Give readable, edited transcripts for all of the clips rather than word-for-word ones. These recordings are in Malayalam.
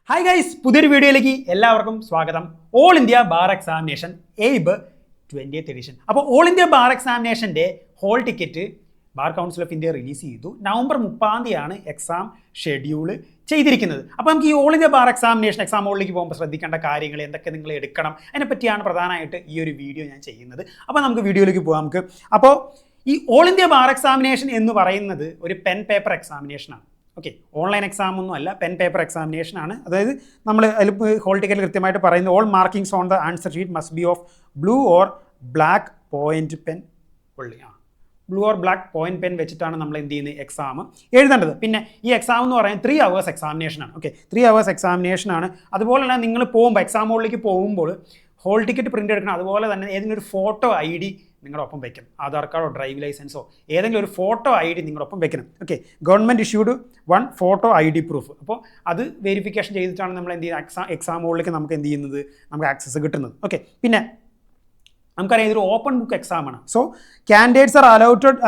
ഹായ് ഗൈസ്, പുതിയൊരു വീഡിയോയിലേക്ക് എല്ലാവർക്കും സ്വാഗതം. All India bar examination AIBE 20th edition. അപ്പോൾ ഓൾ ഇന്ത്യ ബാർ എക്സാമിനേഷൻ്റെ hall ticket bar council of India release ചെയ്തു. നവംബർ 30 എക്സാം ഷെഡ്യൂൾ ചെയ്തിരിക്കുന്നത്. അപ്പോൾ നമുക്ക് ഈ all India bar examination exam ഹോളിലേക്ക് പോകുമ്പോൾ ശ്രദ്ധിക്കേണ്ട കാര്യങ്ങൾ എന്തൊക്കെ നിങ്ങൾ എടുക്കണം, അതിനെപ്പറ്റിയാണ് പ്രധാനമായിട്ട് ഈ ഒരു വീഡിയോ ഞാൻ ചെയ്യുന്നത്. അപ്പോൾ നമുക്ക് വീഡിയോയിലേക്ക് പോകാം. അപ്പോൾ ഈ ഓൾ ഇന്ത്യ ബാർ എക്സാമിനേഷൻ എന്ന് പറയുന്നത് ഒരു പെൻ പേപ്പർ എക്സാമിനേഷനാണ്. ഓക്കെ, ഓൺലൈൻ എക്സാം ഒന്നും അല്ല, പെൻ പേപ്പർ എക്സാമിനേഷൻ ആണ്. അതായത് നമ്മൾ അതിൽ ഹോൾ ടിക്കറ്റിൽ കൃത്യമായിട്ട് പറയുന്നത് all markings on the answer sheet must be of blue or black point pen only. Blue or black point pen വെച്ചിട്ടാണ് നമ്മൾ എന്ത് ചെയ്യുന്നത്, എക്സാം എഴുതേണ്ടത്. പിന്നെ ഈ എക്സാം എന്ന് പറയുന്നത് 3 hours എക്സാമിനേഷനാണ്. ഓക്കെ, 3 hours എക്സാമിനേഷനാണ്. അതുപോലെ തന്നെ നിങ്ങൾ പോകുമ്പോൾ എക്സാം ഹോളിലേക്ക് പോകുമ്പോൾ ഹോൾ ടിക്കറ്റ് പ്രിൻ്റ് എടുക്കണം. അതുപോലെ തന്നെ ഏതെങ്കിലും ഒരു ഫോട്ടോ ID നിങ്ങളുടെ ഒപ്പം വെക്കണം. ആധാർ കാർഡോ ഡ്രൈവിംഗ് ലൈസൻസോ ഏതെങ്കിലും ഒരു ഫോട്ടോ ID നിങ്ങളുടെ ഒപ്പം വെക്കണം. Okay, government issued 1 photo ID proof. അപ്പോൾ അത് വെരിഫിക്കേഷൻ ചെയ്തിട്ടാണ് നമ്മൾ എന്ത് ചെയ്യുന്നത്, എക്സാം ഹോളിലേക്ക് നമുക്ക് എന്ത് ചെയ്യുന്നത്, നമുക്ക് ആക്സസ് കിട്ടുന്നത്. ഓക്കെ, പിന്നെ നമുക്കറിയാം ഇതൊരു ഓപ്പൺ ബുക്ക് എക്സാമാണ്. So candidates are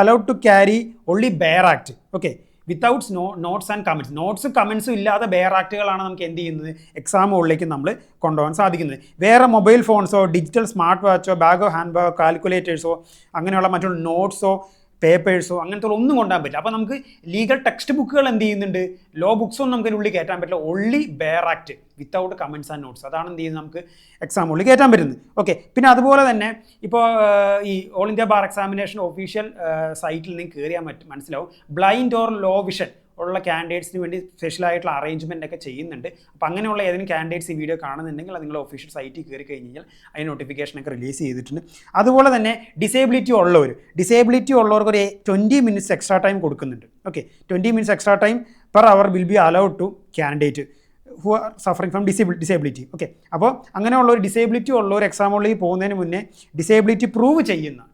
allowed to carry only bare act. Okay, without notes and comments. നോട്ട്സും കമൻസും ഇല്ലാതെ ബെയർ ആക്ടുകളാണ് നമുക്ക് എന്ത് ചെയ്യുന്നത്, എക്സാം ഹോളിലേക്ക് നമ്മൾ കൊണ്ടുപോകാൻ സാധിക്കുന്നത്. വേറെ മൊബൈൽ ഫോൺസോ ഡിജിറ്റൽ സ്മാർട്ട് വാച്ചോ ബാഗോ ഹാൻഡ് ബാഗോ കാൽക്കുലേറ്റേഴ്സോ അങ്ങനെയുള്ള മറ്റുള്ള നോട്ട്സോ പേപ്പേഴ്സോ അങ്ങനത്തെ ഒന്നും കൊണ്ടുപോകാൻ പറ്റില്ല. അപ്പോൾ നമുക്ക് ലീഗൽ ടെക്സ്റ്റ് ബുക്കുകൾ എന്ത് ചെയ്യുന്നുണ്ട്, ലോ ബുക്സൊന്നും നമുക്ക് ഉള്ളിൽ കയറ്റാൻ പറ്റില്ല. Only bare act without comments and notes, അതാണ് എന്ത് ചെയ്യുന്നത്, നമുക്ക് എക്സാം ഉള്ളിൽ കയറ്റാൻ പറ്റുന്നത്. ഓക്കെ, പിന്നെ അതുപോലെ തന്നെ ഇപ്പോൾ ഈ all India bar examination official സൈറ്റിൽ നിന്ന് കയറിയാൽ മനസ്സിലാവും ബ്ലൈൻഡ് ഓർ ലോ വിഷൻ ഉള്ള കാൻഡിഡേറ്റ്സിന് വേണ്ടി സ്പെഷ്യലായിട്ടുള്ള അറേഞ്ച്മെൻ്റ് ഒക്കെ ചെയ്യുന്നുണ്ട്. അപ്പോൾ അങ്ങനെയുള്ള ഏതെങ്കിലും കാൻഡിഡേറ്റ്സ് ഈ വീഡിയോ കാണുന്നുണ്ടെങ്കിൽ അത് നിങ്ങളുടെ ഒഫീഷ്യൽ സൈറ്റിൽ കയറി കഴിഞ്ഞ് കഴിഞ്ഞാൽ അതിന് നോട്ടിഫിക്കേഷനൊക്കെ റിലീസ് ചെയ്തിട്ടുണ്ട്. അതുപോലെ തന്നെ ഡിസേബിലിറ്റി ഉള്ളവർക്ക് ഒരു 20 minutes എക്സ്ട്രാ ടൈം കൊടുക്കുന്നുണ്ട്. Okay, 20 minutes extra time per hour will be allowed to candidate who are suffering from disability. Okay, അപ്പോൾ അങ്ങനെയുള്ള ഒരു ഡിസേബിലിറ്റി ഉള്ള ഒരു എക്സാമുകളിലേക്ക് പോകുന്നതിന് മുന്നേ ഡിസേബിലിറ്റി പ്രൂവ് ചെയ്യുന്ന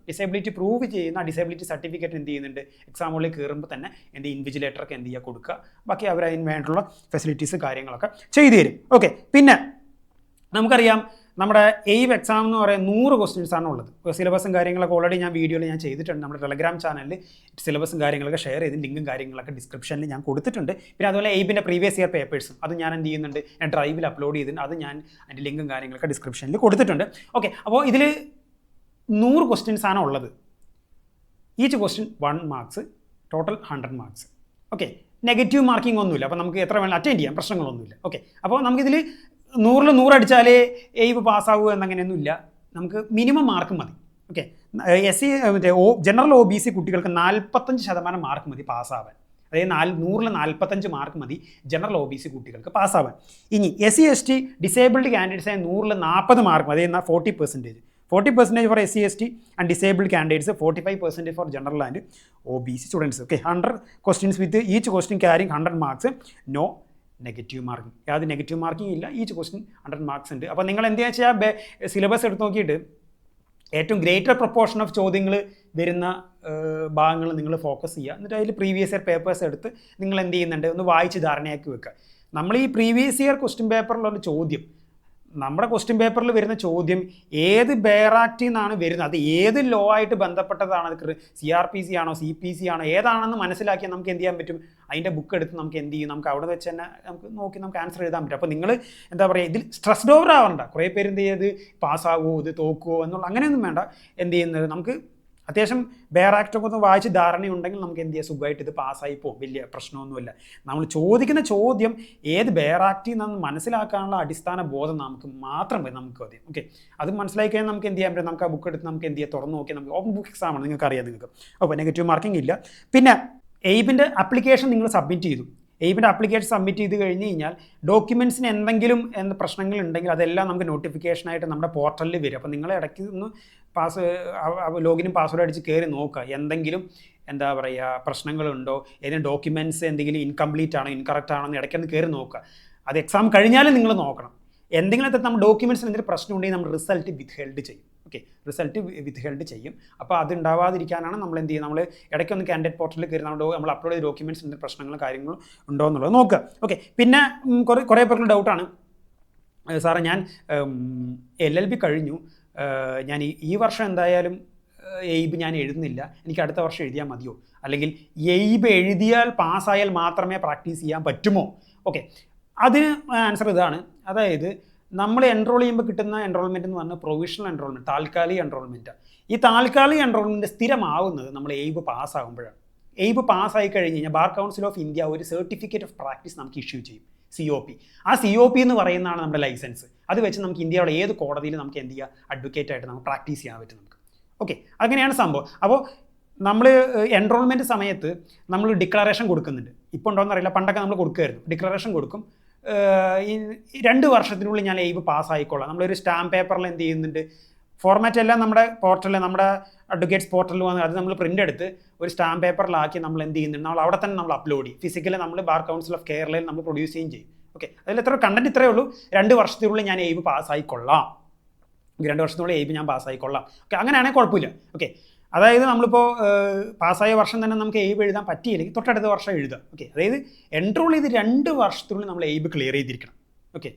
ഡിസേബിലിറ്റി സർട്ടിഫിക്കറ്റ് എന്ത് ചെയ്യുന്നുണ്ട്, എക്സാമുകളിൽ കയറുമ്പോൾ തന്നെ എൻ്റെ ഇൻവിജിലേറ്റർക്ക് എന്ത് ചെയ്യുക, കൊടുക്കുക. ബാക്കി അവർ അതിന് വേണ്ടിയുള്ള ഫെസിലിറ്റീസ് കാര്യങ്ങളൊക്കെ ചെയ്തു തരും. ഓക്കെ, പിന്നെ നമുക്കറിയാം നമ്മുടെ എയ്ബ് എക്സാം എന്ന് പറയുന്നത് 100 questions ആണ് ഉള്ളത്. സിലബസും കാര്യങ്ങളൊക്കെ ഓൾറെഡി ഞാൻ വീഡിയോയിൽ ഞാൻ ചെയ്തിട്ടുണ്ട്. നമ്മുടെ ടെലഗ്രാം ചാനലിൽ സിലബസും കാര്യങ്ങളൊക്കെ ഷെയർ ചെയ്ത് ലിങ്കും കാര്യങ്ങളൊക്കെ ഡിസ്ക്രിപ്ഷനിൽ ഞാൻ കൊടുത്തിട്ടുണ്ട്. പിന്നെ അതുപോലെ എയ്ബിൻ്റെ പ്രീവിയസ് ഇയർ പേപ്പേഴ്സും അത് ഞാൻ എന്ത് ചെയ്യുന്നുണ്ട്, ഞാൻ ഡ്രൈവിൽ അപ്ലോഡ് ചെയ്തിട്ടുണ്ട്. അത് ഞാൻ അതിൻ്റെ ലിങ്കും കാര്യങ്ങളൊക്കെ ഡിസ്ക്രിപ്ഷനിൽ കൊടുത്തിട്ടുണ്ട്. ഓക്കെ, അപ്പോൾ ഇതിൽ 100 questions ആണ് ഉള്ളത്. Each question 1 marks, total 100 marks. Okay, negative marking ഒന്നുമില്ല. അപ്പോൾ നമുക്ക് എത്ര വേണം അറ്റൻഡ് ചെയ്യാം, പ്രശ്നങ്ങളൊന്നുമില്ല. ഓക്കെ, അപ്പോൾ നമുക്കിതിൽ 100ൽ 100 അടിച്ചാലേ എയ്ബ് പാസ്സാവുക എന്നങ്ങനെയൊന്നുമില്ല. നമുക്ക് മിനിമം മാർക്ക് മതി. ഓക്കെ, SC ജനറൽ OBC കുട്ടികൾക്ക് 45% മാർക്ക് മതി പാസ്സാവാൻ. അതായത് 100ൽ 45 മാർക്ക് മതി ജനറൽ OBC കുട്ടികൾക്ക് പാസ്സാവാൻ. ഇനി SC ST ഡിസേബിൾഡ് കാൻഡിഡേറ്റ്സായ 100ൽ 40 മാർക്ക് മതി. എന്നാൽ 40% for SC ST and disabled candidates, 45% for general and OBC students. Okay, 100 questions with each question carrying 100 marks. No negative marking, യാതൊരു നെഗറ്റീവ് മാർക്കിംഗ് ഇല്ല. ഈച്ച് ക്വസ്റ്റ്യൻ 100 marks ഉണ്ട്. അപ്പോൾ നിങ്ങൾ എന്താ വെച്ചാൽ സിലബസ് എടുത്ത് നോക്കിയിട്ട് ഏറ്റവും ഗ്രേറ്റർ പ്രൊപ്പോർഷൻ ഓഫ് ചോദ്യങ്ങൾ വരുന്ന ഭാഗങ്ങൾ നിങ്ങൾ ഫോക്കസ് ചെയ്യുക. എന്നിട്ട് അതിൽ പ്രീവിയസ് ഇയർ പേപ്പേഴ്സ് എടുത്ത് നിങ്ങൾ എന്ത് ചെയ്യുന്നുണ്ട്, ഒന്ന് വായിച്ച് ധാരണയാക്കി വെക്കുക. നമ്മൾ ഈ പ്രീവിയസ് ഇയർ ക്വസ്റ്റ്യൻ പേപ്പറിലുള്ള ചോദ്യം, നമ്മുടെ ക്വസ്റ്റ്യൻ പേപ്പറിൽ വരുന്ന ചോദ്യം ഏത് ബെയർ ആക്റ്റിൽ നിന്നാണ് വരുന്നത്, അത് ഏത് ലോ ആയിട്ട് ബന്ധപ്പെട്ടതാണ്, അത് CRPC ആണോ CPC ആണോ ഏതാണെന്ന് മനസ്സിലാക്കിയാൽ നമുക്ക് എന്ത് ചെയ്യാൻ പറ്റും, അതിൻ്റെ ബുക്ക് എടുത്ത് നമുക്ക് എന്ത് ചെയ്യും, നമുക്ക് അവിടെ വെച്ച് തന്നെ നമുക്ക് നോക്കി നമുക്ക് ആൻസർ എഴുതാൻ പറ്റും. അപ്പോൾ നിങ്ങൾ എന്താ പറയുക, ഇതിൽ സ്ട്രെസ്ഡ് ഓവർ ആവണ്ട. കുറേ പേര് എന്ത് ചെയ്ത് പാസ്സാകുമോ, ഇത് തോക്കുമോ എന്നുള്ള അങ്ങനെയൊന്നും വേണ്ട. എന്ത് ചെയ്യുന്നത്, നമുക്ക് അത്യാവശ്യം ബെയർ ആക്റ്റൊക്കെ ഒന്ന് വായിച്ച് ധാരണയുണ്ടെങ്കിൽ നമുക്ക് എന്ത് ചെയ്യാം, സുഖമായിട്ട് ഇത് പാസ്സായി പോകും, വലിയ പ്രശ്നമൊന്നുമില്ല. നമ്മൾ ചോദിക്കുന്ന ചോദ്യം ഏത് ബെയർ ആക്റ്റിൽ നിന്ന് മനസ്സിലാക്കാനുള്ള അടിസ്ഥാന ബോധം നമുക്ക് മാത്രം നമുക്ക് മതി. ഓക്കെ, അത് മനസ്സിലാക്കി കഴിഞ്ഞാൽ നമുക്ക് എന്ത് ചെയ്യാൻ പറ്റും, നമുക്ക് ആ ബുക്ക് എടുത്ത് നമുക്ക് എന്ത് ചെയ്യാം, തുറന്ന് നോക്കി നമുക്ക് ഓപ്പൺ ബുക്ക് എക്സാമാണ്, നിങ്ങൾക്ക് അറിയാം. നിങ്ങൾക്ക് അപ്പോൾ നെഗറ്റീവ് മാർക്കിംഗ് ഇല്ല. പിന്നെ എയ്ബിൻ്റെ ആപ്ലിക്കേഷൻ നിങ്ങൾ സബ്മിറ്റ് ചെയ്തു. എയ്ബിൻ്റെ ആപ്ലിക്കേഷൻ സബ്മിറ്റ് ചെയ്ത് കഴിഞ്ഞ് കഴിഞ്ഞാൽ ഡോക്യുമെൻറ്റ്സിന് എന്തെങ്കിലും പ്രശ്നങ്ങളുണ്ടെങ്കിൽ അതെല്ലാം നമുക്ക് നോട്ടിഫിക്കേഷനായിട്ട് നമ്മുടെ പോർട്ടലിൽ വരും. അപ്പോൾ നിങ്ങൾ ഇടയ്ക്ക് ഒന്ന് ലോഗിനും പാസ്വേഡ് അടിച്ച് കയറി നോക്കുക, എന്തെങ്കിലും എന്താ പറയുക പ്രശ്നങ്ങളുണ്ടോ, ഏതെങ്കിലും ഡോക്യുമെൻറ്റ്സ് എന്തെങ്കിലും ഇൻകംപ്ലീറ്റ് ആണോ ഇൻകറക്റ്റ് ആണോ എന്ന് ഇടയ്ക്കൊന്ന് കയറി നോക്കുക. അത് എക്സാം കഴിഞ്ഞാലും നിങ്ങൾ നോക്കണം. എന്തെങ്കിലും നമ്മൾ ഡോക്യുമെൻറ്റ്സിന് എന്തെങ്കിലും പ്രശ്നം ഉണ്ടെങ്കിൽ നമ്മൾ റിസൾട്ട് വിത്ത്ഹെൽഡ് ചെയ്യും. ഓക്കെ, റിസൾട്ട് വിത്ത്ഹെൽഡ് ചെയ്യും. അപ്പോൾ അത് ഉണ്ടാവാതിരിക്കാനാണ് നമ്മൾ എന്ത് ചെയ്യും, നമ്മൾ ഇടയ്ക്കൊന്ന് കാൻഡിഡേറ്റ് പോർട്ടലിൽ കയറി നമ്മൾ അപ്ലോഡ് ചെയ്ത ഡോക്യുമെൻറ്റ്സിൻ്റെ പ്രശ്നങ്ങളും കാര്യങ്ങളും ഉണ്ടോ എന്നുള്ളത് നോക്കുക. ഓക്കെ, പിന്നെ കുറേ പേർക്ക് ഡൗട്ടാണ്, സാറേ ഞാൻ LLB കഴിഞ്ഞു, ഞാൻ ഈ വർഷം എന്തായാലും എയ്ബ് ഞാൻ എഴുതുന്നില്ല, എനിക്ക് അടുത്ത വർഷം എഴുതിയാൽ മതിയോ, അല്ലെങ്കിൽ എയ്ബ് എഴുതിയാൽ പാസ്സായാൽ മാത്രമേ പ്രാക്ടീസ് ചെയ്യാൻ പറ്റുമോ? ഓക്കെ, അതിന് ആൻസർ ഇതാണ്. അതായത് നമ്മൾ എൻറോൾ ചെയ്യുമ്പോൾ കിട്ടുന്ന എൻറോൾമെൻറ്റ് എന്ന് പറഞ്ഞാൽ പ്രൊവിഷണൽ എൻറോൾമെൻറ്റ്, താൽക്കാലിക എൻറോൾമെൻറ്റ്. ഈ താൽക്കാലിക എൻറോൾമെൻറ്റ് സ്ഥിരമാവുന്നത് നമ്മൾ എയ്ബ് പാസ്സാകുമ്പോഴാണ്. എയ്ബ് പാസ്സായി കഴിഞ്ഞ് കഴിഞ്ഞാൽ ബാർ കൗൺസിൽ ഓഫ് ഇന്ത്യ ഒരു സർട്ടിഫിക്കറ്റ് ഓഫ് പ്രാക്ടീസ് നമുക്ക് ഇഷ്യൂ ചെയ്യും, COP. ആ COP എന്ന് പറയുന്നതാണ് നമ്മുടെ ലൈസൻസ്. അത് വെച്ച് നമുക്ക് ഇന്ത്യയുടെ ഏത് കോടതിയിൽ നമുക്ക് എന്ത് ചെയ്യുക, അഡ്വക്കേറ്റ് ആയിട്ട് നമുക്ക് പ്രാക്ടീസ് ചെയ്യാൻ പറ്റും നമുക്ക്. ഓക്കെ, അങ്ങനെയാണ് സംഭവം. അപ്പോൾ നമ്മൾ എൻറോൾമെൻറ്റ് സമയത്ത് നമ്മൾ ഡിക്ലറേഷൻ കൊടുക്കുന്നുണ്ട്. ഇപ്പോൾ ഉണ്ടോയെന്ന് അറിയില്ല, പണ്ടൊക്കെ നമ്മൾ കൊടുക്കുമായിരുന്നു. ഡിക്ലറേഷൻ കൊടുക്കും, ഈ 2 വർഷത്തിനുള്ളിൽ ഞാൻ എയ്ബ് പാസ്സായിക്കൊള്ളാം. നമ്മളൊരു സ്റ്റാമ്പ് പേപ്പറിൽ എന്ത് ചെയ്യുന്നുണ്ട്, ഫോർമാറ്റ് എല്ലാം നമ്മുടെ പോർട്ടലിൽ, നമ്മുടെ അഡ്വക്കേറ്റ്സ് പോർട്ടലിൽ വന്ന് അത് നമ്മൾ പ്രിൻ്റ് എടുത്ത് ഒരു സ്റ്റാമ്പ് പേപ്പറിലാക്കി നമ്മൾ എന്ത് ചെയ്യുന്നുണ്ട്, നമ്മൾ അവിടെ തന്നെ നമ്മൾ അപ്ലോഡ് ചെയ്യും. ഫിസിക്കലി നമ്മൾ ബാർ കൗൺസിൽ ഓഫ് കേരളയിൽ നമ്മൾ പ്രൊഡ്യൂസ് ചെയ്യുകയും ചെയ്യും. ഓക്കെ, അതിൽ എത്ര കണ്ടന്റ് ഇത്രയേ ഉള്ളൂ, 2 വർഷത്തിനുള്ളിൽ ഞാൻ എയ്ബ് പാസ്സായിക്കൊള്ളാം, 2 വർഷത്തിനുള്ളിൽ എയ്ബ് ഞാൻ പാസ്സായിക്കൊള്ളാം. ഓക്കെ, അങ്ങനെയാണെങ്കിൽ കുഴപ്പമില്ല. ഓക്കെ, അതായത് നമ്മളിപ്പോൾ പാസ്സായ വർഷം തന്നെ നമുക്ക് എയ്ബ് എഴുതാൻ പറ്റിയില്ലെങ്കിൽ തൊട്ടടുത്ത വർഷം എഴുതാം. ഓക്കെ, അതായത് എൻറോൾ ചെയ്ത് 2 വർഷത്തിനുള്ളിൽ നമ്മൾ എയ്ബ് ക്ലിയർ ചെയ്തിരിക്കണം. Okay,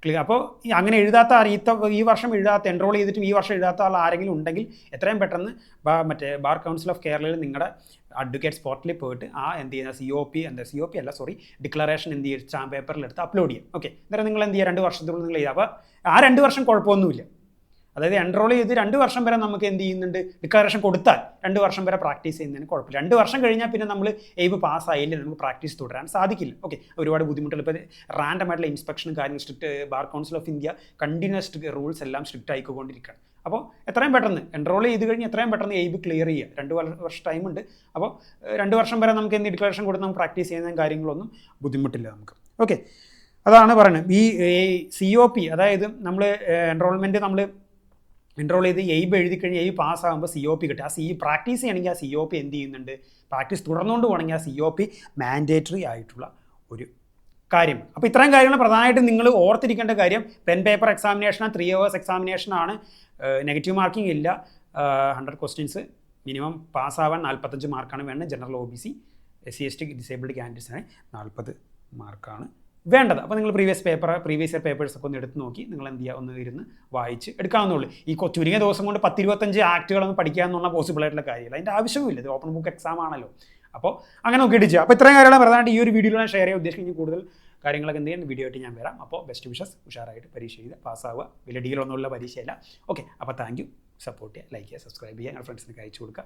clear. അപ്പോൾ അങ്ങനെ എഴുതാത്ത ഈ വർഷം എഴുതാത്ത, എൻറോൾ ചെയ്തിട്ടും ഈ വർഷം എഴുതാത്ത ആൾ ആരെങ്കിലും ഉണ്ടെങ്കിൽ എത്രയും പെട്ടെന്ന് മറ്റേ ബാർ കൗൺസിൽ ഓഫ് കേരളയിൽ നിങ്ങളുടെ അഡ്വക്കേറ്റ്സ് പോർട്ടലിൽ പോയിട്ട് ആ എന്ത് ചെയ്യുന്ന COP അല്ല ഡിക്ലറേഷൻ എന്ത് ചെയ്യുക, സ്റ്റാമ്പ് പേപ്പറിൽ എടുത്ത് അപ്ലോഡ് ചെയ്യും. ഓക്കെ, അന്നേരം നിങ്ങൾ എന്ത് ചെയ്യുക, 2 വർഷത്തിനുള്ളിൽ നിങ്ങൾ ചെയ്യുക. അപ്പോൾ ആ 2 വർഷം കുഴപ്പമൊന്നുമില്ല. അതായത് എൻറോൾ ചെയ്ത് 2 വർഷം വരെ നമുക്ക് എന്ത് ചെയ്യുന്നുണ്ട്, ഡിക്ലറേഷൻ കൊടുത്താൽ 2 വർഷം വരെ പ്രാക്ടീസ് ചെയ്യുന്നതിന് കുഴപ്പമില്ല. 2 വർഷം കഴിഞ്ഞാൽ പിന്നെ നമ്മൾ എയ്ബ് പാസ്സായില്ലേ നമുക്ക് പ്രാക്ടീസ് തുടരാൻ സാധിക്കില്ല. ഓക്കെ, ഒരുപാട് ബുദ്ധിമുട്ടുകൾ. ഇപ്പോൾ റാൻഡം ആയിട്ടുള്ള ഇൻസ്പെക്ഷനും കാര്യങ്ങൾ strict, bar council of India continuous rules എല്ലാം സ്ട്രിക്റ്റ് ആയിക്കൊണ്ടിരിക്കുകയാണ്. അപ്പോൾ എത്രയും പെട്ടെന്ന് എൻറോൾ ചെയ്ത് കഴിഞ്ഞ് എത്രയും പെട്ടെന്ന് എയ്ബ് ക്ലിയർ ചെയ്യുക. 2 വർഷം ടൈമുണ്ട്. അപ്പോൾ 2 വർഷം വരെ നമുക്ക് എന്ത് ഡിക്ലറേഷൻ കൊടുത്ത് നമുക്ക് പ്രാക്ടീസ് ചെയ്യുന്ന കാര്യങ്ങളൊന്നും ബുദ്ധിമുട്ടില്ല നമുക്ക്. ഓക്കെ, അതാണ് പറയുന്നത്. ഈ COP, അതായത് നമ്മൾ എൻറോൾ ചെയ്ത് എയ്ബ് എഴുതി കഴിഞ്ഞ് എയ്ബ് പാസ്സാകുമ്പോൾ COP കിട്ടും. പ്രാക്ടീസ് ചെയ്യണമെങ്കിൽ ആ COP എന്ത് ചെയ്യുന്നുണ്ട്, പ്രാക്ടീസ് തുടർന്നുകൊണ്ട് പോകണമെങ്കിൽ ആ COP മാൻഡേറ്ററി ആയിട്ടുള്ള ഒരു കാര്യമാണ്. അപ്പോൾ ഇത്രയും കാര്യങ്ങൾ പ്രധാനമായിട്ടും നിങ്ങൾ ഓർത്തിരിക്കേണ്ട കാര്യം. പെൻ പേപ്പർ എക്സാമിനേഷനാണ്, 3 hours എക്സാമിനേഷനാണ്, നെഗറ്റീവ് മാർക്കിംഗ് ഇല്ല, 100 ക്വസ്റ്റ്യൻസ് മിനിമം പാസ്സാവാൻ 45 മാർക്കാണ് വേണ്ടത്. ജനറൽ OBC SC/ST ഡിസേബിൾഡ് കാൻഡിഡേറ്റ്സിന് 40 മാർക്കാണ് വേണ്ടത്. അപ്പോൾ നിങ്ങൾ പ്രീവിയസ് ഇയർ പേപ്പേഴ്സ് ഒക്കെ ഒന്ന് എടുത്ത് നോക്കി നിങ്ങൾ എന്ത് ചെയ്യുക, ഒന്ന് ഇരുന്ന് വായിച്ച് എടുക്കാവുന്നുള്ളൂ. ഈ ചുരുങ്ങിയ ദിവസം കൊണ്ട് 10-25 ആക്ടുകളൊന്നും പഠിക്കുക എന്നുള്ള പോസിബിൾ ആയിട്ടുള്ള കാര്യമില്ല. അതിൻ്റെ ആവശ്യമില്ല, ഇത് ഓപ്പൺ ബുക്ക് എക്സാം ആണല്ലോ. അപ്പോൾ അങ്ങനെ നോക്കിയിട്ട് ചെയ്യുക. അപ്പോൾ ഇത്രയും കാര്യങ്ങൾ പ്രധാനമായിട്ട് ഈ ഒരു വീഡിയോയിൽ ഞാൻ ഷെയർ ചെയ്യാൻ ഉദ്ദേശിക്കുന്നത്. കൂടുതൽ കാര്യങ്ങളൊക്കെ എന്ത് ചെയ്യാൻ വീഡിയോ ആയിട്ട് ഞാൻ വരാം. അപ്പോൾ ബെസ്റ്റ് വിഷസ്, ഉഷാറായിട്ട് പരീക്ഷ ചെയ്ത് പാസ്സാവുക. വലിയ ഡീലൊന്നുമുള്ള പരീക്ഷയല്ല. ഓക്കെ, അപ്പോൾ താങ്ക് യു. സപ്പോർട്ട് ചെയ്യുക, ലൈക്ക് ചെയ്യുക, സബ്സ്ക്രൈബ് ചെയ്യുക, നിങ്ങളുടെ ഫ്രണ്ട്സിനൊക്കെ അയച്ചു കൊടുക്കുക.